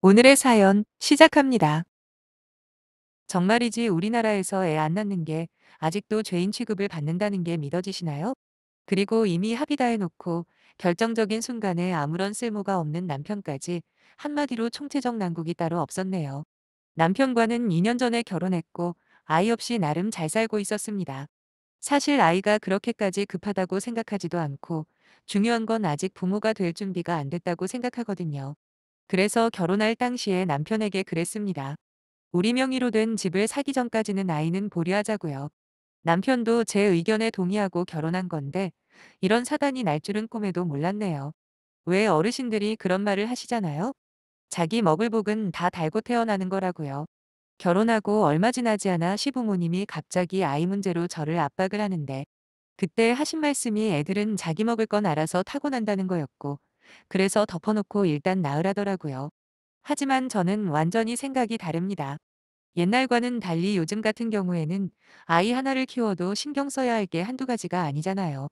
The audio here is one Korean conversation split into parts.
오늘의 사연 시작합니다. 정말이지 우리나라에서 애 안 낳는 게 아직도 죄인 취급을 받는다는 게 믿어지시나요? 그리고 이미 합의 다 해놓고 결정적인 순간에 아무런 쓸모가 없는 남편까지 한마디로 총체적 난국이 따로 없었네요. 남편과는 2년 전에 결혼했고 아이 없이 나름 잘 살고 있었습니다. 사실 아이가 그렇게까지 급하다고 생각하지도 않고 중요한 건 아직 부모가 될 준비가 안 됐다고 생각하거든요. 그래서 결혼할 당시에 남편에게 그랬습니다. 우리 명의로 된 집을 사기 전까지는 아이는 보류하자고요. 남편도 제 의견에 동의하고 결혼한 건데 이런 사단이 날 줄은 꿈에도 몰랐네요. 왜 어르신들이 그런 말을 하시잖아요. 자기 먹을 복은 다 달고 태어나는 거라고요. 결혼하고 얼마 지나지 않아 시부모님이 갑자기 아이 문제로 저를 압박을 하는데 그때 하신 말씀이 애들은 자기 먹을 건 알아서 타고난다는 거였고 그래서 덮어놓고 일단 낳으라더라고요. 하지만 저는 완전히 생각이 다릅니다. 옛날과는 달리 요즘 같은 경우에는 아이 하나를 키워도 신경 써야 할 게 한두 가지가 아니잖아요.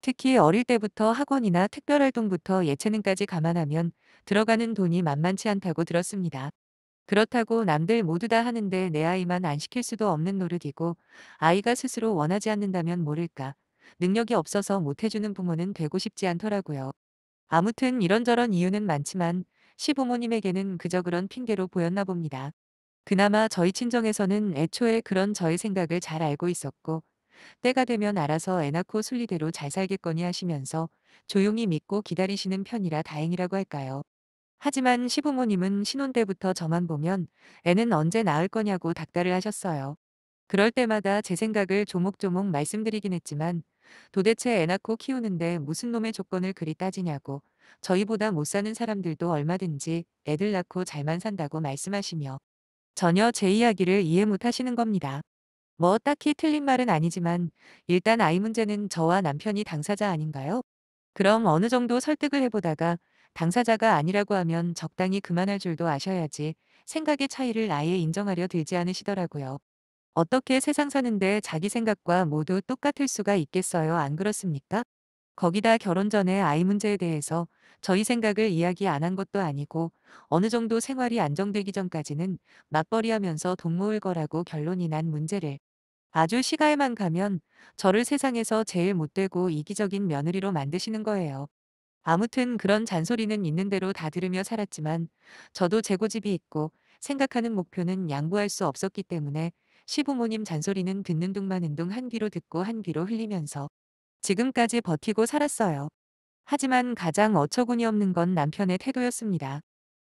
특히 어릴 때부터 학원이나 특별활동부터 예체능까지 감안하면 들어가는 돈이 만만치 않다고 들었습니다. 그렇다고 남들 모두 다 하는데 내 아이만 안 시킬 수도 없는 노릇이고 아이가 스스로 원하지 않는다면 모를까. 능력이 없어서 못 해주는 부모는 되고 싶지 않더라고요. 아무튼 이런저런 이유는 많지만 시부모님에게는 그저 그런 핑계로 보였나 봅니다. 그나마 저희 친정에서는 애초에 그런 저의 생각을 잘 알고 있었고 때가 되면 알아서 애 낳고 순리대로 잘 살겠거니 하시면서 조용히 믿고 기다리시는 편이라 다행이라고 할까요. 하지만 시부모님은 신혼 때부터 저만 보면 애는 언제 낳을 거냐고 닥달을 하셨어요. 그럴 때마다 제 생각을 조목조목 말씀드리긴 했지만 도대체 애 낳고 키우는데 무슨 놈의 조건을 그리 따지냐고 저희보다 못 사는 사람들도 얼마든지 애들 낳고 잘만 산다고 말씀하시며 전혀 제 이야기를 이해 못 하시는 겁니다. 뭐 딱히 틀린 말은 아니지만 일단 아이 문제는 저와 남편이 당사자 아닌가요? 그럼 어느 정도 설득을 해보다가 당사자가 아니라고 하면 적당히 그만할 줄도 아셔야지 생각의 차이를 아예 인정하려 들지 않으시더라고요. 어떻게 세상 사는데 자기 생각과 모두 똑같을 수가 있겠어요? 안 그렇습니까? 거기다 결혼 전에 아이 문제에 대해서 저희 생각을 이야기 안 한 것도 아니고 어느 정도 생활이 안정되기 전까지는 맞벌이하면서 돈 모을 거라고 결론이 난 문제를 아주 시가에만 가면 저를 세상에서 제일 못되고 이기적인 며느리로 만드시는 거예요. 아무튼 그런 잔소리는 있는 대로 다 들으며 살았지만 저도 제 고집이 있고 생각하는 목표는 양보할 수 없었기 때문에 시부모님 잔소리는 듣는 둥 마는 둥 한 귀로 듣고 한 귀로 흘리면서 지금까지 버티고 살았어요. 하지만 가장 어처구니 없는 건 남편의 태도였습니다.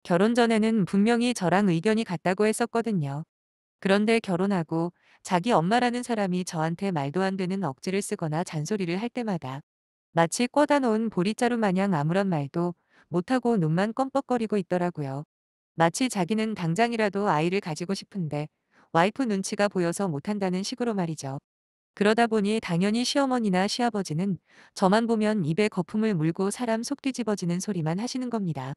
결혼 전에는 분명히 저랑 의견이 같다고 했었거든요. 그런데 결혼하고 자기 엄마라는 사람이 저한테 말도 안 되는 억지를 쓰거나 잔소리를 할 때마다 마치 꽂아 놓은 보리자루 마냥 아무런 말도 못하고 눈만 껌뻑거리고 있더라고요. 마치 자기는 당장이라도 아이를 가지고 싶은데 와이프 눈치가 보여서 못한다는 식으로 말이죠. 그러다 보니 당연히 시어머니나 시아버지는 저만 보면 입에 거품을 물고 사람 속 뒤집어지는 소리만 하시는 겁니다.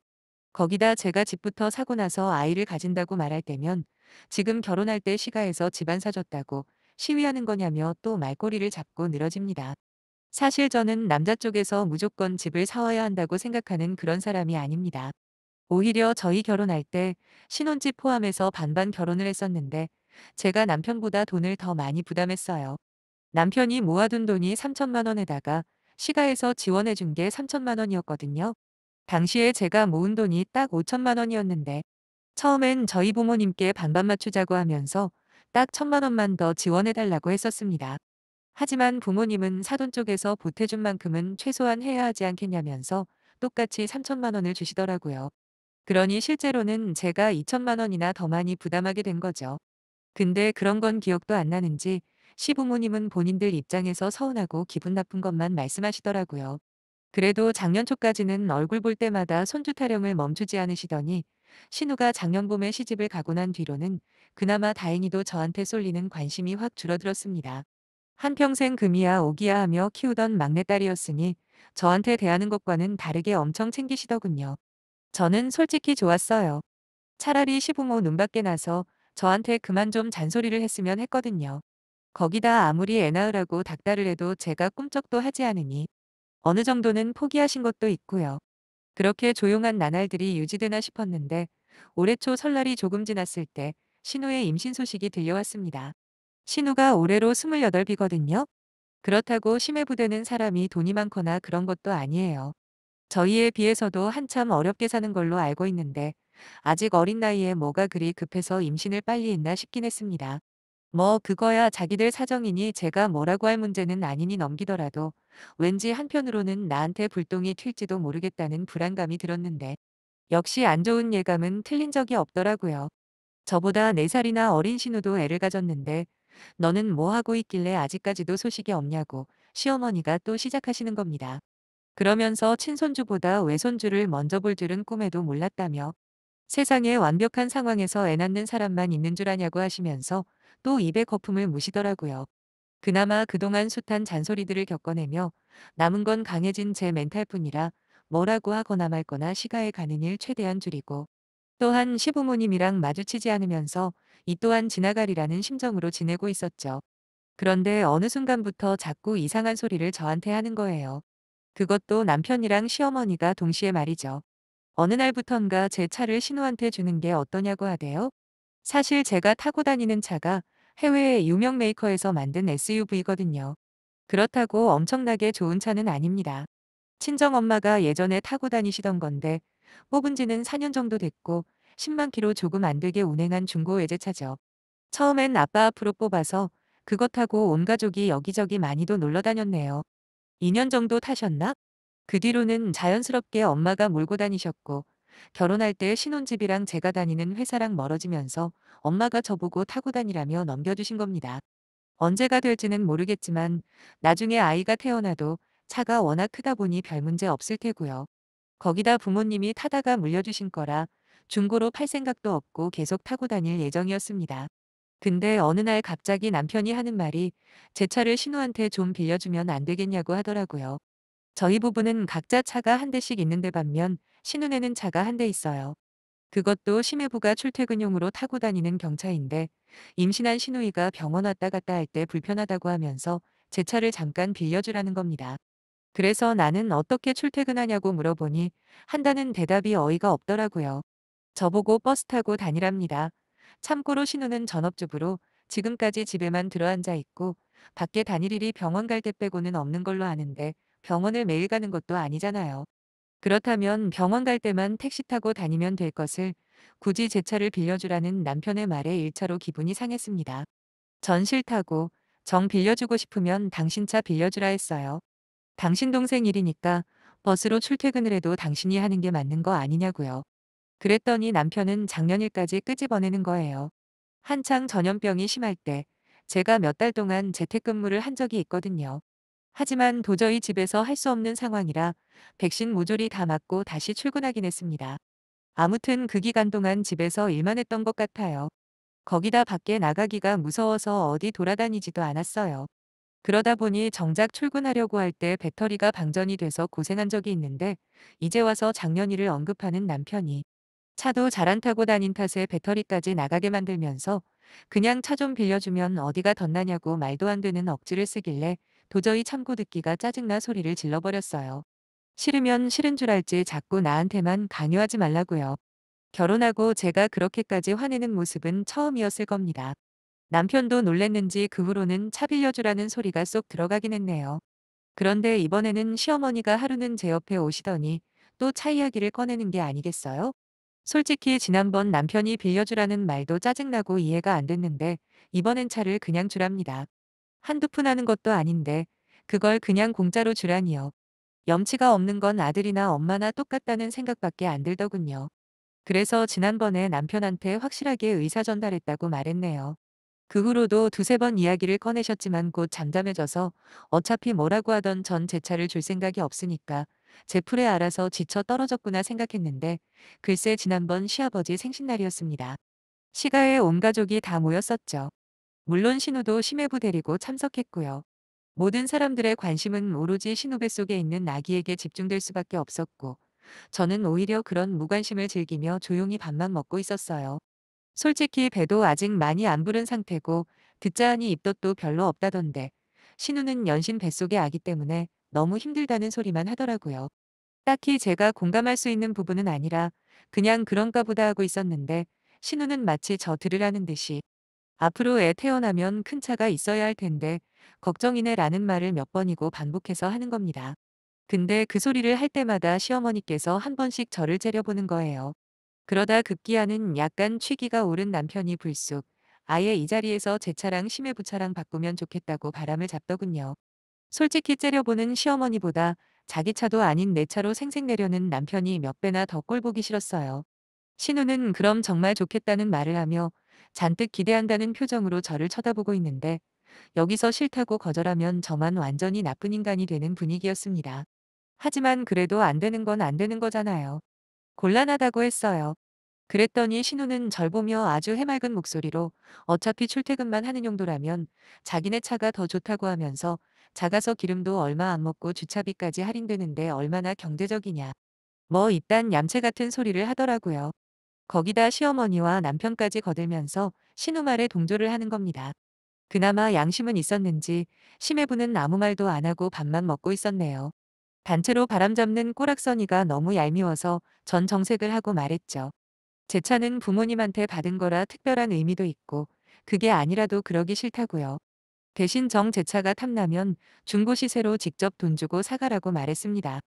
거기다 제가 집부터 사고 나서 아이를 가진다고 말할 때면 지금 결혼할 때 시가해서 집안 사줬다고 시위하는 거냐며 또 말꼬리를 잡고 늘어집니다. 사실 저는 남자 쪽에서 무조건 집을 사와야 한다고 생각하는 그런 사람이 아닙니다. 오히려 저희 결혼할 때 신혼집 포함해서 반반 결혼을 했었는데 제가 남편보다 돈을 더 많이 부담했어요. 남편이 모아둔 돈이 3천만 원에다가 시가에서 지원해 준 게 3천만 원이었거든요. 당시에 제가 모은 돈이 딱 5천만 원이었는데 처음엔 저희 부모님께 반반 맞추자고 하면서 딱 1천만 원만 더 지원해 달라고 했었습니다. 하지만 부모님은 사돈 쪽에서 보태준 만큼은 최소한 해야 하지 않겠냐면서 똑같이 3천만 원을 주시더라고요. 그러니 실제로는 제가 2천만 원이나 더 많이 부담하게 된 거죠. 근데 그런 건 기억도 안 나는지 시부모님은 본인들 입장에서 서운하고 기분 나쁜 것만 말씀하시더라고요. 그래도 작년 초까지는 얼굴 볼 때마다 손주 타령을 멈추지 않으시더니 신우가 작년 봄에 시집을 가고 난 뒤로는 그나마 다행히도 저한테 쏠리는 관심이 확 줄어들었습니다. 한평생 금이야 오기야 하며 키우던 막내딸이었으니 저한테 대하는 것과는 다르게 엄청 챙기시더군요. 저는 솔직히 좋았어요. 차라리 시부모 눈밖에 나서 저한테 그만 좀 잔소리를 했으면 했거든요. 거기다 아무리 애 낳으라고 닥달을 해도 제가 꿈쩍도 하지 않으니 어느 정도는 포기하신 것도 있고요. 그렇게 조용한 나날들이 유지되나 싶었는데 올해 초 설날이 조금 지났을 때 신우의 임신 소식이 들려왔습니다. 신우가 올해로 28이거든요. 그렇다고 심해부되는 사람이 돈이 많거나 그런 것도 아니에요. 저희에 비해서도 한참 어렵게 사는 걸로 알고 있는데 아직 어린 나이에 뭐가 그리 급해서 임신을 빨리 했나 싶긴 했습니다. 뭐 그거야 자기들 사정이니 제가 뭐라고 할 문제는 아니니 넘기더라도 왠지 한편으로는 나한테 불똥이 튈지도 모르겠다는 불안감이 들었는데 역시 안 좋은 예감은 틀린 적이 없더라고요. 저보다 4살이나 어린 신우도 애를 가졌는데 너는 뭐 하고 있길래 아직까지도 소식이 없냐고 시어머니가 또 시작하시는 겁니다. 그러면서 친손주보다 외손주를 먼저 볼 줄은 꿈에도 몰랐다며 세상에 완벽한 상황에서 애 낳는 사람만 있는 줄 아냐고 하시면서 또 입에 거품을 무시더라고요. 그나마 그동안 숱한 잔소리들을 겪어내며 남은 건 강해진 제 멘탈뿐이라 뭐라고 하거나 말거나 시가에 가는 일 최대한 줄이고 또한 시부모님이랑 마주치지 않으면서 이 또한 지나가리라는 심정으로 지내고 있었죠. 그런데 어느 순간부터 자꾸 이상한 소리를 저한테 하는 거예요. 그것도 남편이랑 시어머니가 동시에 말이죠. 어느 날부턴가 제 차를 신우한테 주는 게 어떠냐고 하대요. 사실 제가 타고 다니는 차가 해외의 유명 메이커에서 만든 SUV거든요. 그렇다고 엄청나게 좋은 차는 아닙니다. 친정엄마가 예전에 타고 다니시던 건데 뽑은 지는 4년 정도 됐고 10만 킬로 조금 안 되게 운행한 중고 외제차죠. 처음엔 아빠 앞으로 뽑아서 그거 타고 온 가족이 여기저기 많이도 놀러 다녔네요. 2년 정도 타셨나? 그 뒤로는 자연스럽게 엄마가 몰고 다니셨고 결혼할 때 신혼집이랑 제가 다니는 회사랑 멀어지면서 엄마가 저보고 타고 다니라며 넘겨주신 겁니다. 언제가 될지는 모르겠지만 나중에 아이가 태어나도 차가 워낙 크다 보니 별 문제 없을 테고요. 거기다 부모님이 타다가 물려주신 거라 중고로 팔 생각도 없고 계속 타고 다닐 예정이었습니다. 근데 어느 날 갑자기 남편이 하는 말이 제 차를 신우한테 좀 빌려주면 안 되겠냐고 하더라고요. 저희 부부는 각자 차가 한 대씩 있는데 반면 신우네는 차가 한 대 있어요. 그것도 심해부가 출퇴근용으로 타고 다니는 경차인데 임신한 시누이가 병원 왔다 갔다 할 때 불편하다고 하면서 제 차를 잠깐 빌려주라는 겁니다. 그래서 나는 어떻게 출퇴근하냐고 물어보니 한다는 대답이 어이가 없더라고요. 저보고 버스 타고 다니랍니다. 참고로 신우는 전업주부로 지금까지 집에만 들어앉아 있고 밖에 다닐 일이 병원 갈 때 빼고는 없는 걸로 아는데 병원을 매일 가는 것도 아니잖아요. 그렇다면 병원 갈 때만 택시 타고 다니면 될 것을 굳이 제 차를 빌려주라는 남편의 말에 1차로 기분이 상했습니다. 전 싫다고 정 빌려주고 싶으면 당신 차 빌려주라 했어요. 당신 동생 일이니까 버스로 출퇴근을 해도 당신이 하는 게 맞는 거 아니냐고요. 그랬더니 남편은 작년일까지 끄집어내는 거예요. 한창 전염병이 심할 때 제가 몇 달 동안 재택근무를 한 적이 있거든요. 하지만 도저히 집에서 할 수 없는 상황이라 백신 모조리 다 맞고 다시 출근하긴 했습니다. 아무튼 그 기간 동안 집에서 일만 했던 것 같아요. 거기다 밖에 나가기가 무서워서 어디 돌아다니지도 않았어요. 그러다 보니 정작 출근하려고 할 때 배터리가 방전이 돼서 고생한 적이 있는데 이제 와서 작년 일을 언급하는 남편이 차도 잘 안 타고 다닌 탓에 배터리까지 나가게 만들면서 그냥 차 좀 빌려주면 어디가 덧나냐고 말도 안 되는 억지를 쓰길래 도저히 참고 듣기가 짜증나 소리를 질러버렸어요. 싫으면 싫은 줄 알지 자꾸 나한테만 강요하지 말라고요. 결혼하고 제가 그렇게까지 화내는 모습은 처음이었을 겁니다. 남편도 놀랬는지 그 후로는 차 빌려주라는 소리가 쏙 들어가긴 했네요. 그런데 이번에는 시어머니가 하루는 제 옆에 오시더니 또 차 이야기를 꺼내는 게 아니겠어요? 솔직히 지난번 남편이 빌려주라는 말도 짜증나고 이해가 안 됐는데 이번엔 차를 그냥 주랍니다. 한두 푼 하는 것도 아닌데 그걸 그냥 공짜로 주라니요. 염치가 없는 건 아들이나 엄마나 똑같다는 생각밖에 안 들더군요. 그래서 지난번에 남편한테 확실하게 의사 전달했다고 말했네요. 그 후로도 두세 번 이야기를 꺼내셨지만 곧 잠잠해져서 어차피 뭐라고 하던 전 제 차를 줄 생각이 없으니까 제 풀에 알아서 지쳐 떨어졌구나 생각했는데 글쎄 지난번 시아버지 생신날이었습니다. 시가에 온 가족이 다 모였었죠. 물론 신우도 심해부 데리고 참석했고요. 모든 사람들의 관심은 오로지 신우 뱃속에 있는 아기에게 집중될 수밖에 없었고 저는 오히려 그런 무관심을 즐기며 조용히 밥만 먹고 있었어요. 솔직히 배도 아직 많이 안 부른 상태고 듣자 하니 입덧도 별로 없다던데 신우는 연신 뱃속의 아기 때문에 너무 힘들다는 소리만 하더라고요. 딱히 제가 공감할 수 있는 부분은 아니라 그냥 그런가 보다 하고 있었는데 신우는 마치 저 들으라는 듯이 앞으로 애 태어나면 큰 차가 있어야 할 텐데 걱정이네 라는 말을 몇 번이고 반복해서 하는 겁니다. 근데 그 소리를 할 때마다 시어머니께서 한 번씩 저를 째려보는 거예요. 그러다 급기야는 약간 취기가 오른 남편이 불쑥 아예 이 자리에서 제 차랑 시매부차랑 바꾸면 좋겠다고 바람을 잡더군요. 솔직히 째려보는 시어머니보다 자기 차도 아닌 내 차로 생색내려는 남편이 몇 배나 더 꼴보기 싫었어요. 신우는 그럼 정말 좋겠다는 말을 하며 잔뜩 기대한다는 표정으로 저를 쳐다보고 있는데 여기서 싫다고 거절하면 저만 완전히 나쁜 인간이 되는 분위기였습니다. 하지만 그래도 안 되는 건 안 되는 거잖아요. 곤란하다고 했어요. 그랬더니 신우는 절 보며 아주 해맑은 목소리로 어차피 출퇴근만 하는 용도라면 자기네 차가 더 좋다고 하면서 작아서 기름도 얼마 안 먹고 주차비까지 할인되는데 얼마나 경제적이냐. 뭐 이딴 얌체 같은 소리를 하더라고요. 거기다 시어머니와 남편까지 거들면서 신우 말에 동조를 하는 겁니다. 그나마 양심은 있었는지 심해부는 아무 말도 안 하고 밥만 먹고 있었네요. 단체로 바람잡는 꼬락서니가 너무 얄미워서 전 정색을 하고 말했죠. 제 차는 부모님한테 받은 거라 특별한 의미도 있고 그게 아니라도 그러기 싫다고요. 대신 제 차가 탐나면 중고 시세로 직접 돈 주고 사가라고 말했습니다.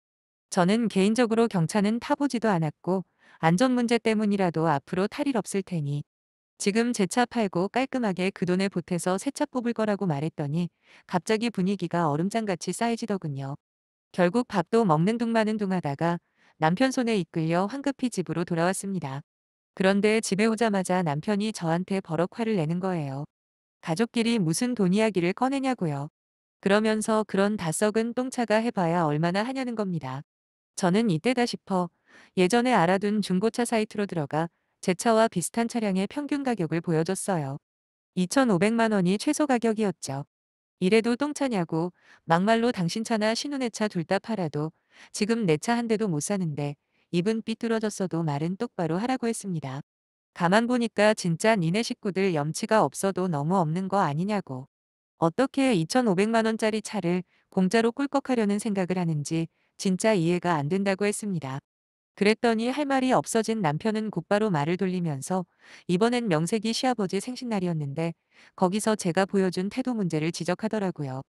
저는 개인적으로 경차는 타보지도 않았고 안전 문제 때문이라도 앞으로 탈 일 없을 테니 지금 제 차 팔고 깔끔하게 그 돈에 보태서 새 차 뽑을 거라고 말했더니 갑자기 분위기가 얼음장같이 쌓여지더군요. 결국 밥도 먹는 둥 마는 둥 하다가 남편 손에 이끌려 황급히 집으로 돌아왔습니다. 그런데 집에 오자마자 남편이 저한테 버럭 화를 내는 거예요. 가족끼리 무슨 돈 이야기를 꺼내냐고요. 그러면서 그런 다 썩은 똥차가 해봐야 얼마나 하냐는 겁니다. 저는 이때다 싶어 예전에 알아둔 중고차 사이트로 들어가 제 차와 비슷한 차량의 평균 가격을 보여줬어요. 2,500만 원이 최소 가격이었죠. 이래도 똥차냐고 막말로 당신 차나 신혼의 차 둘 다 팔아도 지금 내 차 한 대도 못 사는데 입은 삐뚤어졌어도 말은 똑바로 하라고 했습니다. 가만 보니까 진짜 니네 식구들 염치가 없어도 너무 없는 거 아니냐고. 어떻게 2,500만 원짜리 차를 공짜로 꿀꺽하려는 생각을 하는지 진짜 이해가 안 된다고 했습니다. 그랬더니 할 말이 없어진 남편은 곧바로 말을 돌리면서 이번엔 명색이 시아버지 생신날이었는데 거기서 제가 보여준 태도 문제를 지적하더라고요.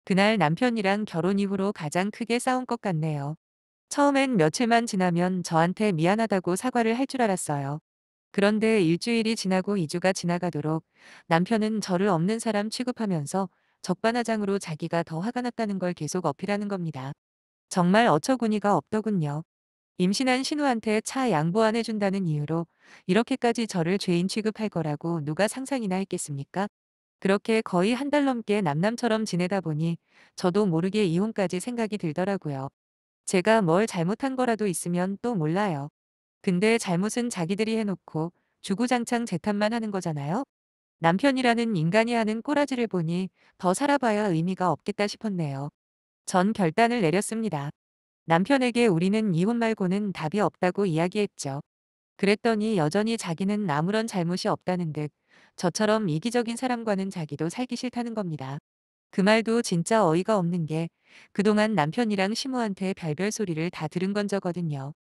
그날 남편이랑 결혼 이후로 가장 크게 싸운 것 같네요. 처음엔 며칠만 지나면 저한테 미안하다고 사과를 할 줄 알았어요. 그런데 일주일이 지나고 2주가 지나가도록 남편은 저를 없는 사람 취급하면서 적반하장으로 자기가 더 화가 났다는 걸 계속 어필하는 겁니다. 정말 어처구니가 없더군요. 임신한 신우한테 차 양보 안 해준다는 이유로 이렇게까지 저를 죄인 취급할 거라고 누가 상상이나 했겠습니까? 그렇게 거의 한 달 넘게 남남처럼 지내다 보니 저도 모르게 이혼까지 생각이 들더라고요. 제가 뭘 잘못한 거라도 있으면 또 몰라요. 근데 잘못은 자기들이 해놓고 주구장창 제 탓만 하는 거잖아요. 남편이라는 인간이 하는 꼬라지를 보니 더 살아봐야 의미가 없겠다 싶었네요. 전 결단을 내렸습니다. 남편에게 우리는 이혼 말고는 답이 없다고 이야기했죠. 그랬더니 여전히 자기는 아무런 잘못이 없다는 듯 저처럼 이기적인 사람과는 자기도 살기 싫다는 겁니다. 그 말도 진짜 어이가 없는 게 그동안 남편이랑 시모한테 별별 소리를 다 들은 건 저거든요.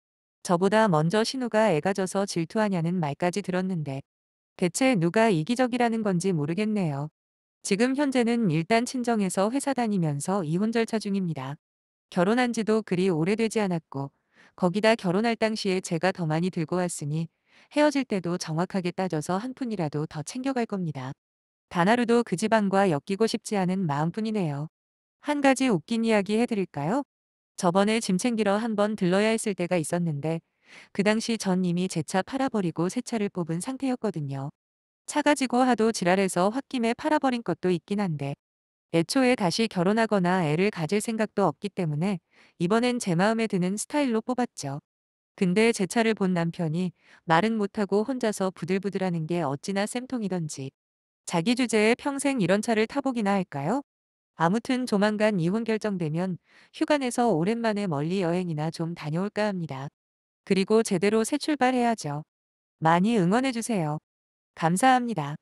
저보다 먼저 신우가 애가 져서 질투하냐는 말까지 들었는데 대체 누가 이기적이라는 건지 모르겠네요. 지금 현재는 일단 친정에서 회사 다니면서 이혼 절차 중입니다. 결혼한 지도 그리 오래되지 않았고 거기다 결혼할 당시에 제가 더 많이 들고 왔으니 헤어질 때도 정확하게 따져서 한 푼이라도 더 챙겨갈 겁니다. 단 하루도 그 집안과 엮이고 싶지 않은 마음뿐이네요. 한 가지 웃긴 이야기 해드릴까요? 저번에 짐 챙기러 한번 들러야 했을 때가 있었는데 그 당시 전 이미 제 차 팔아버리고 새 차를 뽑은 상태였거든요. 차 가지고 하도 지랄해서 홧김에 팔아버린 것도 있긴 한데 애초에 다시 결혼하거나 애를 가질 생각도 없기 때문에 이번엔 제 마음에 드는 스타일로 뽑았죠. 근데 제 차를 본 남편이 말은 못하고 혼자서 부들부들하는 게 어찌나 쌤통이던지 자기 주제에 평생 이런 차를 타보기나 할까요? 아무튼 조만간 이혼 결정되면 휴가 내서 오랜만에 멀리 여행이나 좀 다녀올까 합니다. 그리고 제대로 새 출발해야죠. 많이 응원해주세요. 감사합니다.